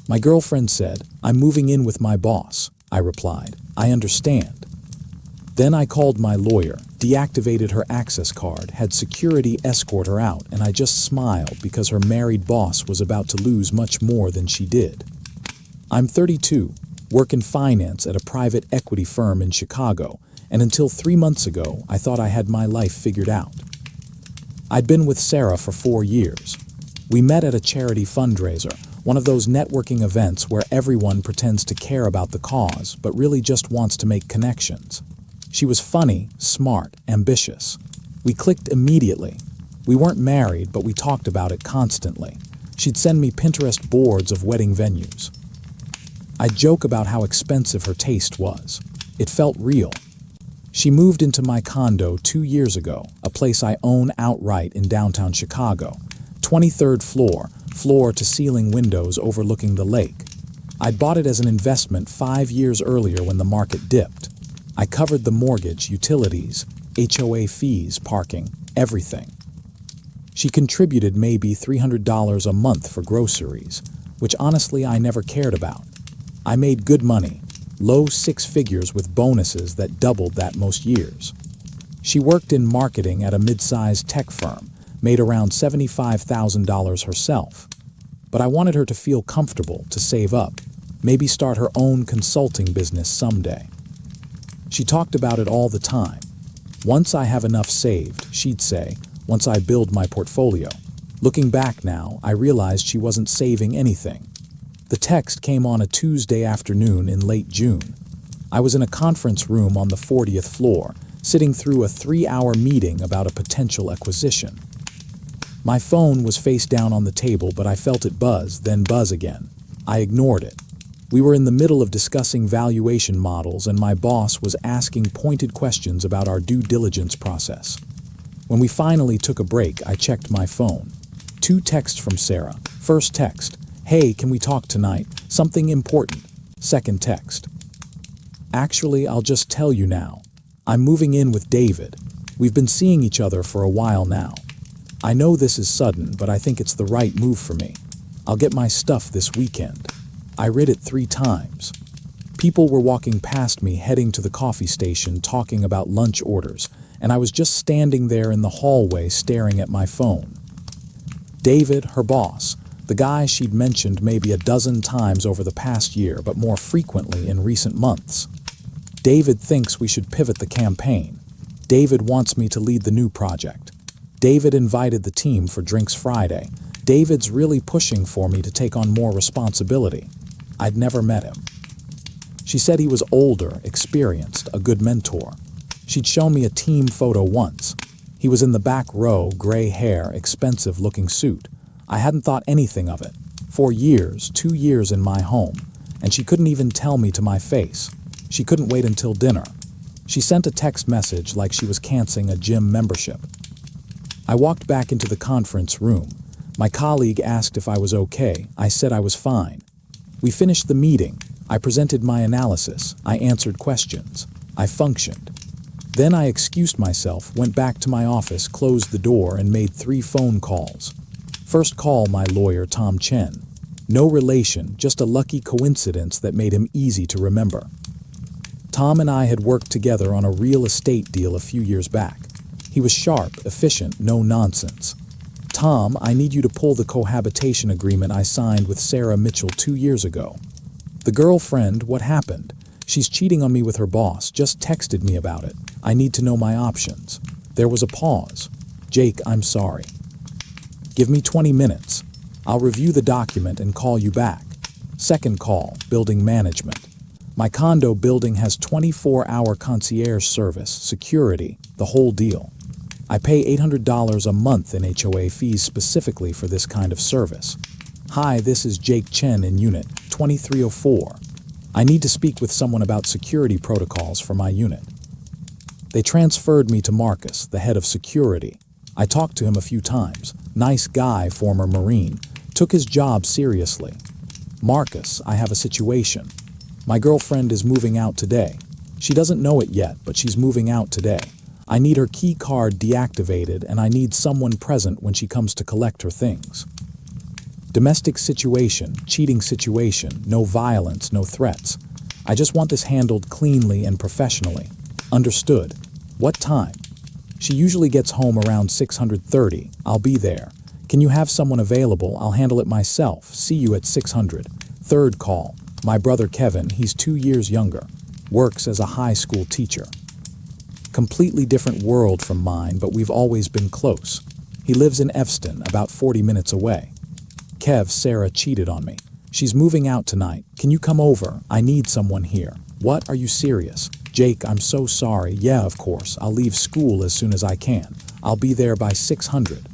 My girlfriend said, "I'm moving in with my boss." I replied, "I understand." Then I called my lawyer, deactivated her access card, had security escort her out, and I just smiled because her married boss was about to lose much more than she did. I'm 32, work in finance at a private equity firm in Chicago, and until 3 months ago, I thought I had my life figured out. I'd been with Sarah for 4 years. We met at a charity fundraiser, one of those networking events where everyone pretends to care about the cause but really just wants to make connections. She was funny, smart, ambitious. We clicked immediately. We weren't married, but we talked about it constantly. She'd send me Pinterest boards of wedding venues. I'd joke about how expensive her taste was. It felt real. She moved into my condo 2 years ago, a place I own outright in downtown Chicago. 23rd floor, floor-to-ceiling windows overlooking the lake. I'd bought it as an investment 5 years earlier when the market dipped. I covered the mortgage, utilities, HOA fees, parking, everything. She contributed maybe $300 a month for groceries, which honestly I never cared about. I made good money, low 6 figures with bonuses that doubled that most years. She worked in marketing at a mid-sized tech firm, made around $75,000 herself. But I wanted her to feel comfortable, to save up, maybe start her own consulting business someday. She talked about it all the time. Once I have enough saved, she'd say, once I build my portfolio. Looking back now, I realized she wasn't saving anything. The text came on a Tuesday afternoon in late June. I was in a conference room on the 40th floor, sitting through a 3-hour meeting about a potential acquisition. My phone was face down on the table, but I felt it buzz, then buzz again. I ignored it. We were in the middle of discussing valuation models, and my boss was asking pointed questions about our due diligence process. When we finally took a break, I checked my phone. 2 texts from Sarah. First text, "Hey, can we talk tonight? Something important." Second text, "Actually, I'll just tell you now. I'm moving in with David. We've been seeing each other for a while now. I know this is sudden, but I think it's the right move for me. I'll get my stuff this weekend." I read it 3 times. People were walking past me heading to the coffee station talking about lunch orders, and I was just standing there in the hallway staring at my phone. David, her boss, the guy she'd mentioned maybe a dozen times over the past year, but more frequently in recent months. David thinks we should pivot the campaign. David wants me to lead the new project. David invited the team for drinks Friday. David's really pushing for me to take on more responsibility. I'd never met him. She said he was older, experienced, a good mentor. She'd shown me a team photo once. He was in the back row, gray hair, expensive-looking suit. I hadn't thought anything of it. 4 years, 2 years in my home, and she couldn't even tell me to my face. She couldn't wait until dinner. She sent a text message like she was canceling a gym membership. I walked back into the conference room. My colleague asked if I was okay. I said I was fine. We finished the meeting. I presented my analysis. I answered questions. I functioned. Then I excused myself, went back to my office, closed the door, and made 3 phone calls. First call, my lawyer, Tom Chen. No relation, just a lucky coincidence that made him easy to remember. Tom and I had worked together on a real estate deal a few years back. He was sharp, efficient, no nonsense. "Tom, I need you to pull the cohabitation agreement I signed with Sarah Mitchell 2 years ago." "The girlfriend, what happened? She's cheating on me with her boss, just texted me about it. I need to know my options." There was a pause. "Jake, I'm sorry. Give me 20 minutes. I'll review the document and call you back." Second call, building management. "My condo building has 24-hour concierge service, security, the whole deal. I pay $800 a month in HOA fees specifically for this kind of service. Hi, this is Jake Chen in Unit 2304. I need to speak with someone about security protocols for my unit." They transferred me to Marcus, the head of security. I talked to him a few times. Nice guy, former Marine. Took his job seriously. "Marcus, I have a situation. My girlfriend is moving out today. She doesn't know it yet, but she's moving out today. I need her key card deactivated, and I need someone present when she comes to collect her things." Domestic situation, cheating situation, no violence, no threats. I just want this handled cleanly and professionally. Understood. What time? She usually gets home around 6:30. I'll be there. Can you have someone available? I'll handle it myself. See you at 600. Third call. My brother Kevin, he's 2 years younger. Works as a high school teacher. Completely different world from mine, but we've always been close. He lives in Evanston, about 40 minutes away. Kev, Sarah cheated on me. She's moving out tonight. Can you come over? I need someone here. What? Are you serious? Jake, I'm so sorry. Yeah, of course. I'll leave school as soon as I can. I'll be there by 600.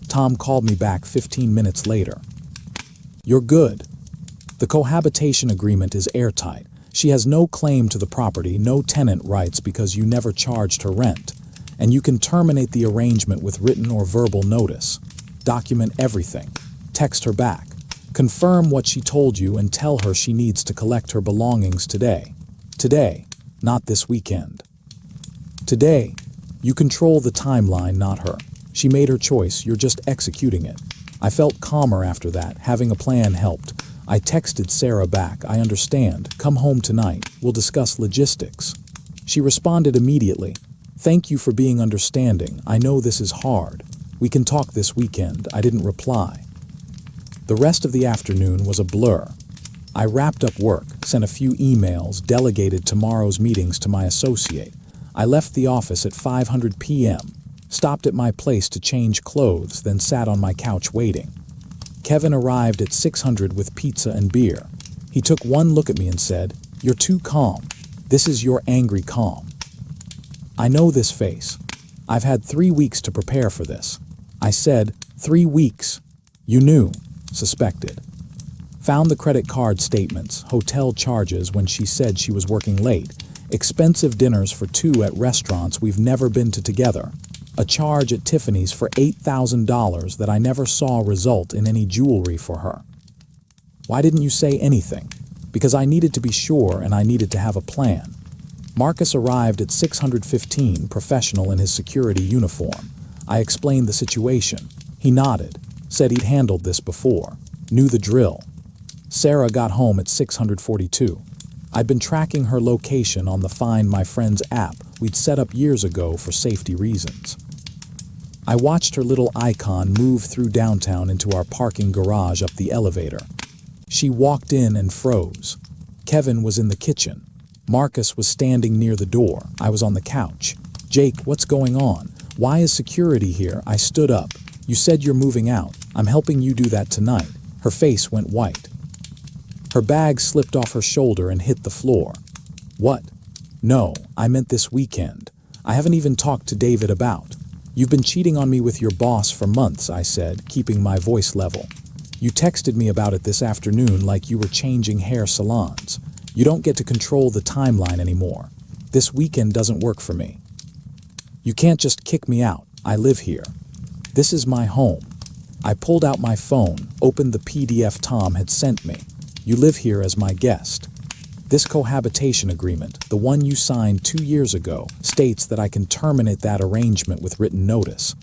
Tom called me back 15 minutes later. You're good. The cohabitation agreement is airtight. She has no claim to the property, no tenant rights because you never charged her rent. And you can terminate the arrangement with written or verbal notice. Document everything. Text her back. Confirm what she told you and tell her she needs to collect her belongings today. Today, not this weekend. Today, you control the timeline, not her. She made her choice, you're just executing it. I felt calmer after that, having a plan helped. I texted Sarah back, I understand, come home tonight, we'll discuss logistics. She responded immediately, thank you for being understanding, I know this is hard. We can talk this weekend. I didn't reply. The rest of the afternoon was a blur. I wrapped up work, sent a few emails, delegated tomorrow's meetings to my associate. I left the office at 5:00 p.m., stopped at my place to change clothes, then sat on my couch waiting. Kevin arrived at 600 with pizza and beer. He took one look at me and said, "You're too calm. This is your angry calm." I know this face. I've had 3 weeks to prepare for this. I said, 3 weeks. You knew. Suspected. Found the credit card statements, hotel charges when she said she was working late, expensive dinners for 2 at restaurants we've never been to together, a charge at Tiffany's for $8,000 that I never saw result in any jewelry for her. Why didn't you say anything? Because I needed to be sure and I needed to have a plan. Marcus arrived at 6:15, professional in his security uniform. I explained the situation. He nodded, said he'd handled this before, knew the drill. Sarah got home at 6:42. I'd been tracking her location on the Find My Friends app we'd set up years ago for safety reasons. I watched her little icon move through downtown into our parking garage up the elevator. She walked in and froze. Kevin was in the kitchen. Marcus was standing near the door. I was on the couch. Jake, what's going on? Why is security here? I stood up. You said you're moving out. I'm helping you do that tonight. Her face went white. Her bag slipped off her shoulder and hit the floor. What? No, I meant this weekend. I haven't even talked to David about. You've been cheating on me with your boss for months, I said, keeping my voice level. You texted me about it this afternoon like you were changing hair salons. You don't get to control the timeline anymore. This weekend doesn't work for me. You can't just kick me out. I live here. This is my home. I pulled out my phone, opened the PDF Tom had sent me. You live here as my guest. This cohabitation agreement, the one you signed 2 years ago, states that I can terminate that arrangement with written notice.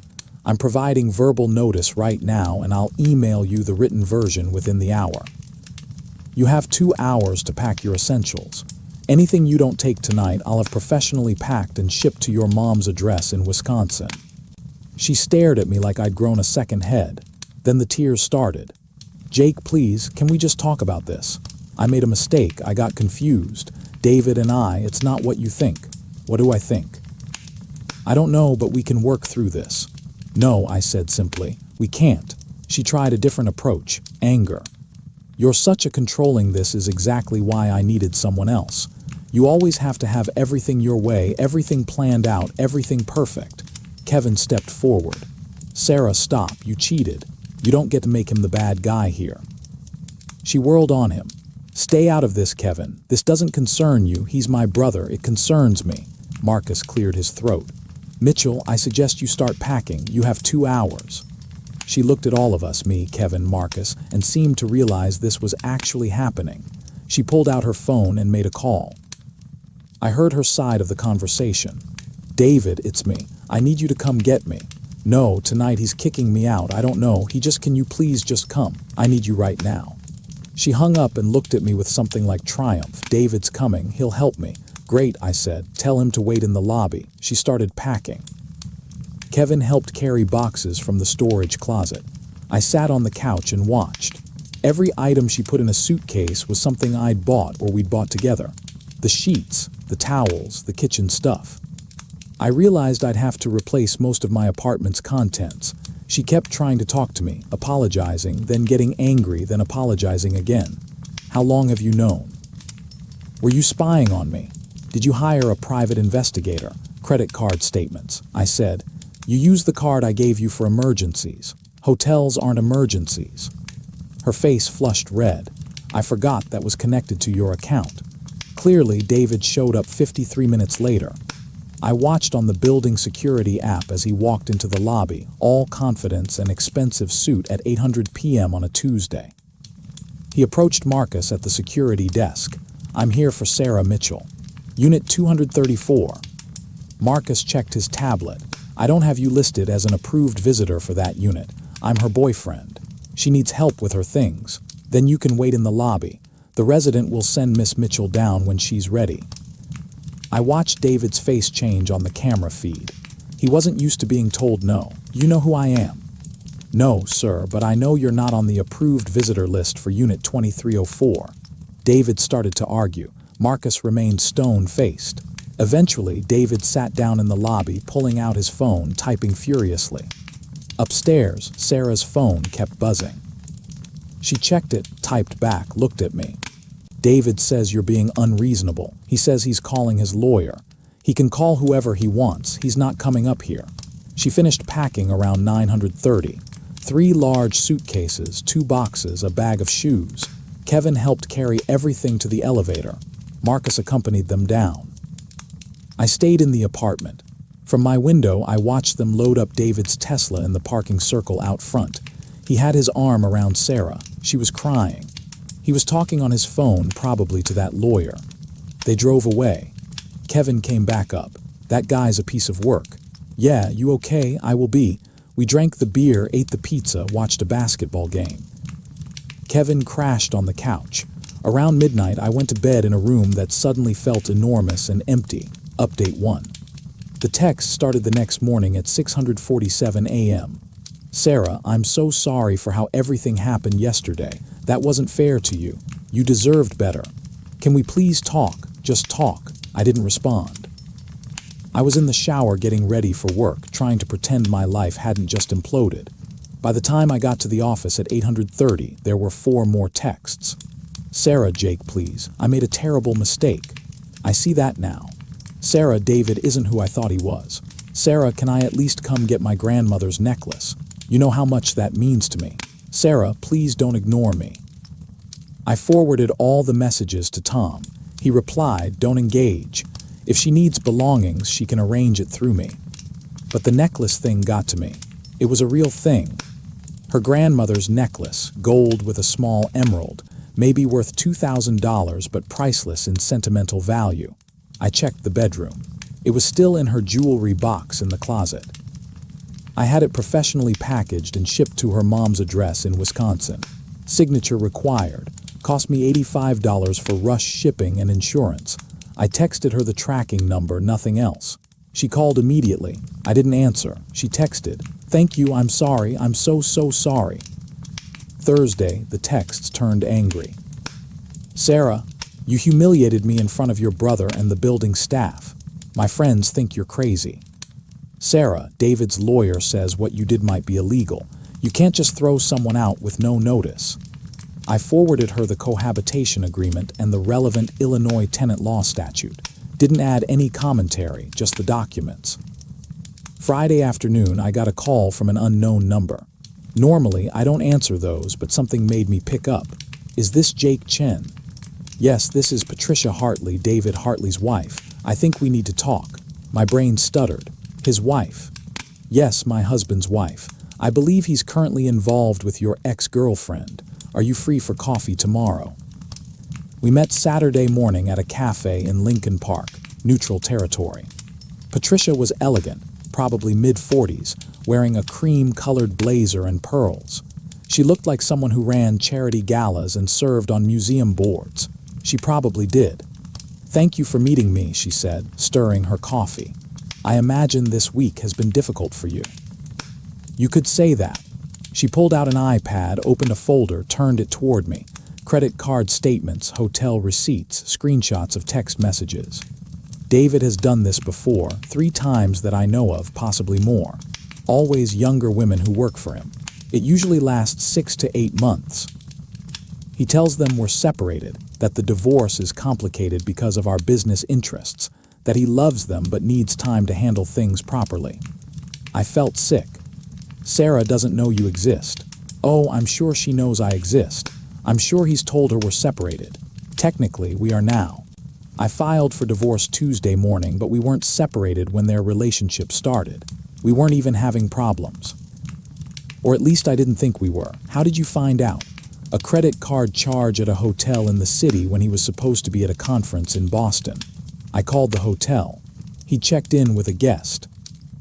I'm providing verbal notice right now and I'll email you the written version within the hour. You have 2 hours to pack your essentials. Anything you don't take tonight, I'll have professionally packed and shipped to your mom's address in Wisconsin. She stared at me like I'd grown a second head. Then the tears started. Jake, please, can we just talk about this? I made a mistake. I got confused. David and it's not what you think. What do I think? I don't know, but we can work through this. No, I said simply. We can't. She tried a different approach. Anger. You're such a controlling. This is exactly why I needed someone else. You always have to have everything your way, everything planned out, everything perfect. Kevin stepped forward. Sarah, stop. You cheated. You don't get to make him the bad guy here. She whirled on him. Stay out of this, Kevin. This doesn't concern you. He's my brother. It concerns me. Marcus cleared his throat. Mitchell, I suggest you start packing. You have 2 hours. She looked at all of us, me, Kevin, Marcus, and seemed to realize this was actually happening. She pulled out her phone and made a call. I heard her side of the conversation. David, it's me. I need you to come get me. No, tonight he's kicking me out. I don't know. Can you please just come? I need you right now. She hung up and looked at me with something like triumph. David's coming. He'll help me. Great, I said. Tell him to wait in the lobby. She started packing. Kevin helped carry boxes from the storage closet. I sat on the couch and watched. Every item she put in a suitcase was something I'd bought or we'd bought together. The sheets, the towels, the kitchen stuff. I realized I'd have to replace most of my apartment's contents. She kept trying to talk to me, apologizing, then getting angry, then apologizing again. How long have you known? Were you spying on me? Did you hire a private investigator? Credit card statements. I said, you used the card I gave you for emergencies. Hotels aren't emergencies. Her face flushed red. I forgot that was connected to your account. Clearly, David showed up 53 minutes later. I watched on the building security app as he walked into the lobby, all confidence and expensive suit at 8:00 p.m. on a Tuesday. He approached Marcus at the security desk. I'm here for Sarah Mitchell. Unit 234. Marcus checked his tablet. I don't have you listed as an approved visitor for that unit. I'm her boyfriend. She needs help with her things. Then you can wait in the lobby. The resident will send Miss Mitchell down when she's ready. I watched David's face change on the camera feed. He wasn't used to being told no. You know who I am? No, sir, but I know you're not on the approved visitor list for Unit 2304. David started to argue. Marcus remained stone-faced. Eventually, David sat down in the lobby, pulling out his phone, typing furiously. Upstairs, Sarah's phone kept buzzing. She checked it, typed back, looked at me. David says you're being unreasonable. He says he's calling his lawyer. He can call whoever he wants. He's not coming up here. She finished packing around 9:30. 3 large suitcases, 2 boxes, a bag of shoes. Kevin helped carry everything to the elevator. Marcus accompanied them down. I stayed in the apartment. From my window, I watched them load up David's Tesla in the parking circle out front. He had his arm around Sarah. She was crying. He was talking on his phone, probably to that lawyer. They drove away. Kevin came back up. That guy's a piece of work. Yeah, you okay? I will be. We drank the beer, ate the pizza, watched a basketball game. Kevin crashed on the couch. Around midnight, I went to bed in a room that suddenly felt enormous and empty. Update 1. The text started the next morning at 6:47 a.m. Sarah, I'm so sorry for how everything happened yesterday. That wasn't fair to you. You deserved better. Can we please talk? Just talk. I didn't respond. I was in the shower getting ready for work, trying to pretend my life hadn't just imploded. By the time I got to the office at 8:30, there were 4 more texts. Sarah, Jake, please. I made a terrible mistake. I see that now. Sarah, David isn't who I thought he was. Sarah, can I at least come get my grandmother's necklace? You know how much that means to me. Sarah, please don't ignore me. I forwarded all the messages to Tom. He replied, don't engage. If she needs belongings, she can arrange it through me. But the necklace thing got to me. It was a real thing. Her grandmother's necklace, gold with a small emerald, may be worth $2,000 but priceless in sentimental value. I checked the bedroom. It was still in her jewelry box in the closet. I had it professionally packaged and shipped to her mom's address in Wisconsin. Signature required. Cost me $85 for rush shipping and insurance. I texted her the tracking number, nothing else. She called immediately. I didn't answer. She texted, "Thank you, I'm sorry, I'm so sorry." Thursday, the texts turned angry. Sarah, you humiliated me in front of your brother and the building staff. My friends think you're crazy. Sarah, David's lawyer says what you did might be illegal. You can't just throw someone out with no notice. I forwarded her the cohabitation agreement and the relevant Illinois tenant law statute. Didn't add any commentary, just the documents. Friday afternoon, I got a call from an unknown number. Normally, I don't answer those, but something made me pick up. Is this Jake Chen? Yes, this is Patricia Hartley, David Hartley's wife. I think we need to talk. My brain stuttered. His wife. Yes, my husband's wife. I believe he's currently involved with your ex-girlfriend. Are you free for coffee tomorrow? We met Saturday morning at a cafe in Lincoln Park, neutral territory. Patricia was elegant, probably mid-40s, wearing a cream-colored blazer and pearls. She looked like someone who ran charity galas and served on museum boards. She probably did. "Thank you for meeting me," she said, stirring her coffee. "I imagine this week has been difficult for you." "You could say that." She pulled out an iPad, opened a folder, turned it toward me. Credit card statements, hotel receipts, screenshots of text messages. "David has done this before, 3 times that I know of, possibly more. Always younger women who work for him. It usually lasts 6 to 8 months. He tells them we're separated, that the divorce is complicated because of our business interests, that he loves them but needs time to handle things properly." I felt sick. "Sarah doesn't know you exist." "Oh, I'm sure she knows I exist. I'm sure he's told her we're separated. Technically, we are now. I filed for divorce Tuesday morning, but we weren't separated when their relationship started. We weren't even having problems. Or at least I didn't think we were." "How did you find out?" "A credit card charge at a hotel in the city when he was supposed to be at a conference in Boston. I called the hotel. He checked in with a guest.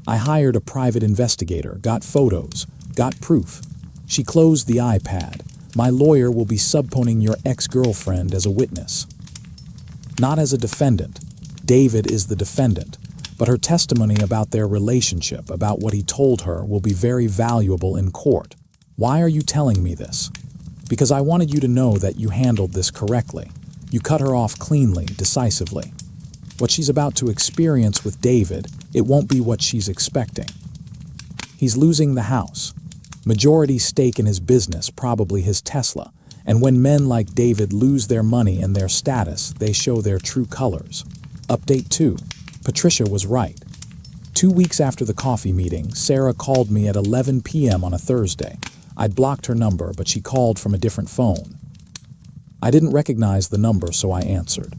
I hired a private investigator, got photos, got proof." She closed the iPad. "My lawyer will be subpoenaing your ex-girlfriend as a witness. Not as a defendant. David is the defendant. But her testimony about their relationship, about what he told her, will be very valuable in court." "Why are you telling me this?" "Because I wanted you to know that you handled this correctly. You cut her off cleanly, decisively. What she's about to experience with David, it won't be what she's expecting. He's losing the house. Majority stake in his business, probably his Tesla. And when men like David lose their money and their status, they show their true colors." Update 2. Patricia was right. 2 weeks after the coffee meeting, Sarah called me at 11 p.m. on a Thursday. I'd blocked her number, but she called from a different phone. I didn't recognize the number, so I answered.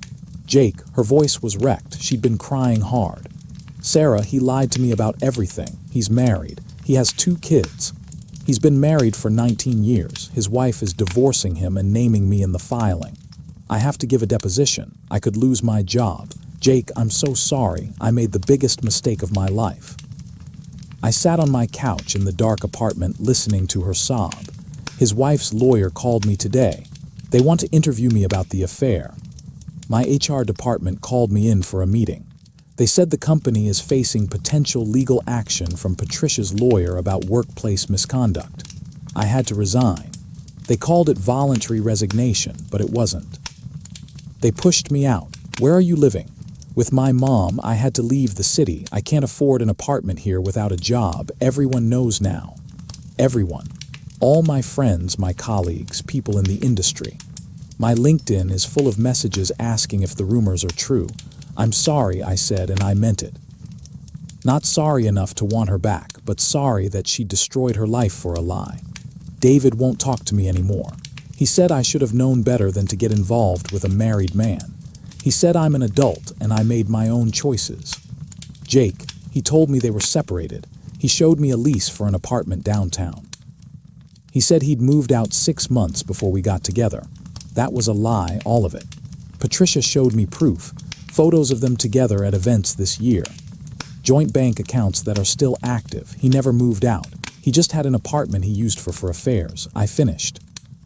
Jake, her voice was wrecked. She'd been crying hard. "Sarah, he lied to me about everything. He's married. He has 2 kids. He's been married for 19 years. His wife is divorcing him and naming me in the filing. I have to give a deposition. I could lose my job. Jake, I'm so sorry. I made the biggest mistake of my life." I sat on my couch in the dark apartment listening to her sob. His wife's lawyer called me today. They want to interview me about the affair. My HR department called me in for a meeting. They said the company is facing potential legal action from Patricia's lawyer about workplace misconduct. I had to resign. They called it voluntary resignation, but it wasn't. They pushed me out. "Where are you living?" "With my mom, I had to leave the city. I can't afford an apartment here without a job. Everyone knows now." Everyone. All my friends, my colleagues, people in the industry. My LinkedIn is full of messages asking if the rumors are true. "I'm sorry," I said, and I meant it. Not sorry enough to want her back, but sorry that she destroyed her life for a lie. David won't talk to me anymore. He said I should have known better than to get involved with a married man. He said I'm an adult and I made my own choices. Jake, he told me they were separated. He showed me a lease for an apartment downtown. He said he'd moved out 6 months before we got together. That was a lie, all of it. Patricia showed me proof, photos of them together at events this year. Joint bank accounts that are still active. He never moved out. He just had an apartment he used for affairs. I finished.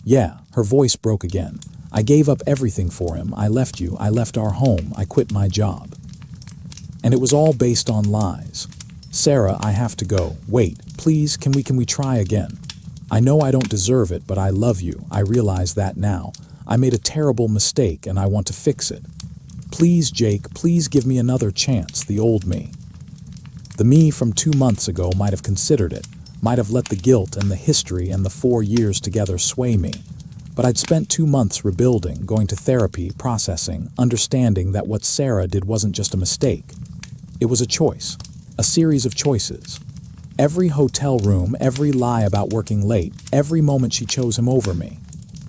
"Yeah," her voice broke again. "I gave up everything for him. I left you. I left our home. I quit my job." And it was all based on lies. "Sarah, I have to go. Wait, please, can we try again? I know I don't deserve it, but I love you. I realize that now. I made a terrible mistake and I want to fix it. Please, Jake, please give me another chance, the old me." The me from 2 months ago might have considered it, might have let the guilt and the history and the 4 years together sway me. But I'd spent 2 months rebuilding, going to therapy, processing, understanding that what Sarah did wasn't just a mistake. It was a choice, a series of choices. Every hotel room, every lie about working late, every moment she chose him over me.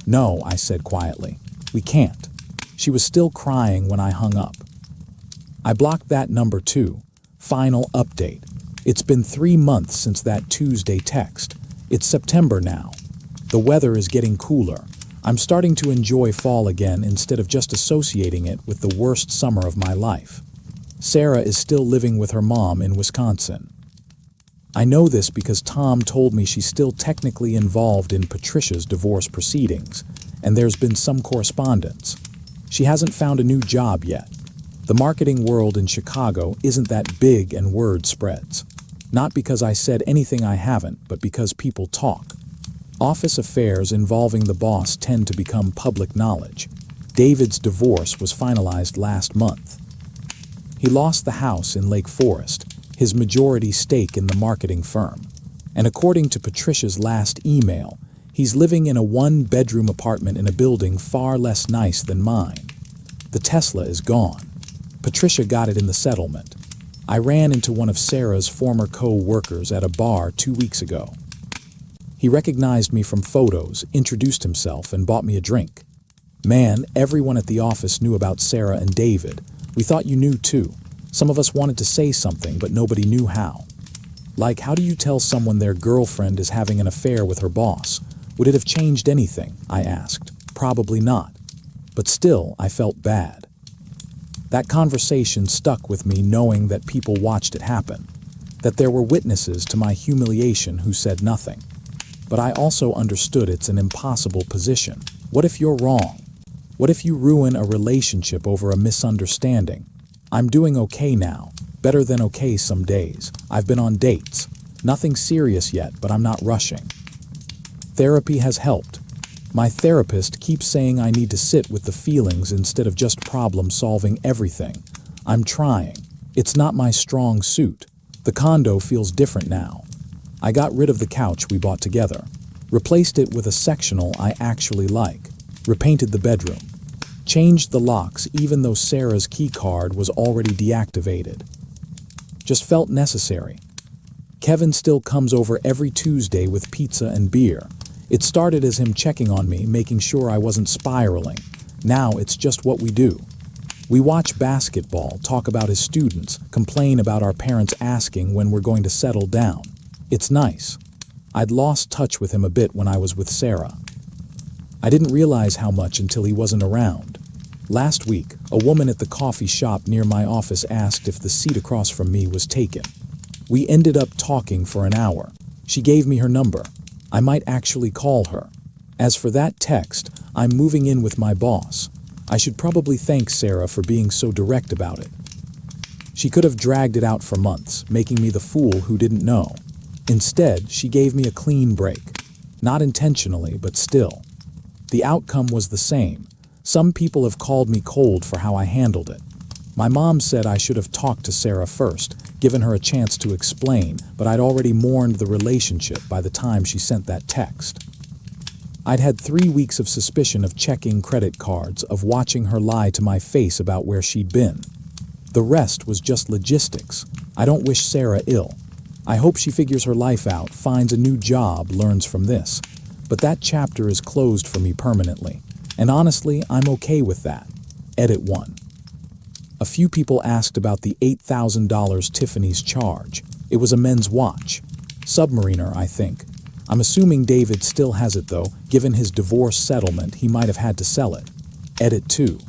"No," I said quietly. "We can't." She was still crying when I hung up. I blocked that number too. Final update. It's been 3 months since that Tuesday text. It's September now. The weather is getting cooler. I'm starting to enjoy fall again instead of just associating it with the worst summer of my life. Sarah is still living with her mom in Wisconsin. I know this because Tom told me she's still technically involved in Patricia's divorce proceedings, and there's been some correspondence. She hasn't found a new job yet. The marketing world in Chicago isn't that big and word spreads. Not because I said anything I haven't, but because people talk. Office affairs involving the boss tend to become public knowledge. David's divorce was finalized last month. He lost the house in Lake Forest, his majority stake in the marketing firm. And according to Patricia's last email, he's living in a one-bedroom apartment in a building far less nice than mine. The Tesla is gone. Patricia got it in the settlement. I ran into one of Sarah's former co-workers at a bar 2 weeks ago. He recognized me from photos, introduced himself, and bought me a drink. Man, everyone at the office knew about Sarah and David. We thought you knew too. Some of us wanted to say something, but nobody knew how. Like, how do you tell someone their girlfriend is having an affair with her boss? Would it have changed anything? I asked. Probably not. But still, I felt bad. That conversation stuck with me, knowing that people watched it happen, that there were witnesses to my humiliation who said nothing. But I also understood it's an impossible position. What if you're wrong? What if you ruin a relationship over a misunderstanding? I'm doing okay now, better than okay some days. I've been on dates. Nothing serious yet, but I'm not rushing. Therapy has helped. My therapist keeps saying I need to sit with the feelings instead of just problem-solving everything. I'm trying. It's not my strong suit. The condo feels different now. I got rid of the couch we bought together, replaced it with a sectional I actually like, repainted the bedroom, changed the locks even though Sarah's key card was already deactivated. Just felt necessary. Kevin still comes over every Tuesday with pizza and beer. It started as him checking on me, making sure I wasn't spiraling. Now it's just what we do. We watch basketball, talk about his students, complain about our parents asking when we're going to settle down. It's nice. I'd lost touch with him a bit when I was with Sarah. I didn't realize how much until he wasn't around. Last week, a woman at the coffee shop near my office asked if the seat across from me was taken. We ended up talking for an hour. She gave me her number. I might actually call her. As for that text, I'm moving in with my boss. I should probably thank Sarah for being so direct about it. She could have dragged it out for months, making me the fool who didn't know. Instead, she gave me a clean break. Not intentionally, but still. The outcome was the same. Some people have called me cold for how I handled it. My mom said I should have talked to Sarah first, given her a chance to explain, but I'd already mourned the relationship by the time she sent that text. I'd had 3 weeks of suspicion of checking credit cards, of watching her lie to my face about where she'd been. The rest was just logistics. I don't wish Sarah ill. I hope she figures her life out, finds a new job, learns from this. But that chapter is closed for me permanently. And honestly, I'm okay with that. Edit 1. A few people asked about the $8,000 Tiffany's charge. It was a men's watch. Submariner, I think. I'm assuming David still has it though. Given his divorce settlement, he might have had to sell it. Edit 2.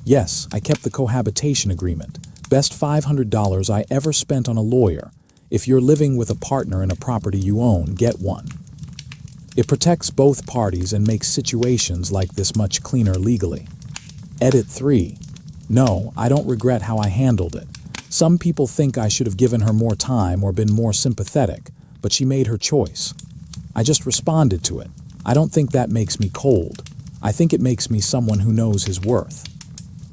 Yes, I kept the cohabitation agreement. Best $500 I ever spent on a lawyer. If you're living with a partner in a property you own, get one. It protects both parties and makes situations like this much cleaner legally. Edit 3. No, I don't regret how I handled it. Some people think I should have given her more time or been more sympathetic, but she made her choice. I just responded to it. I don't think that makes me cold. I think it makes me someone who knows his worth.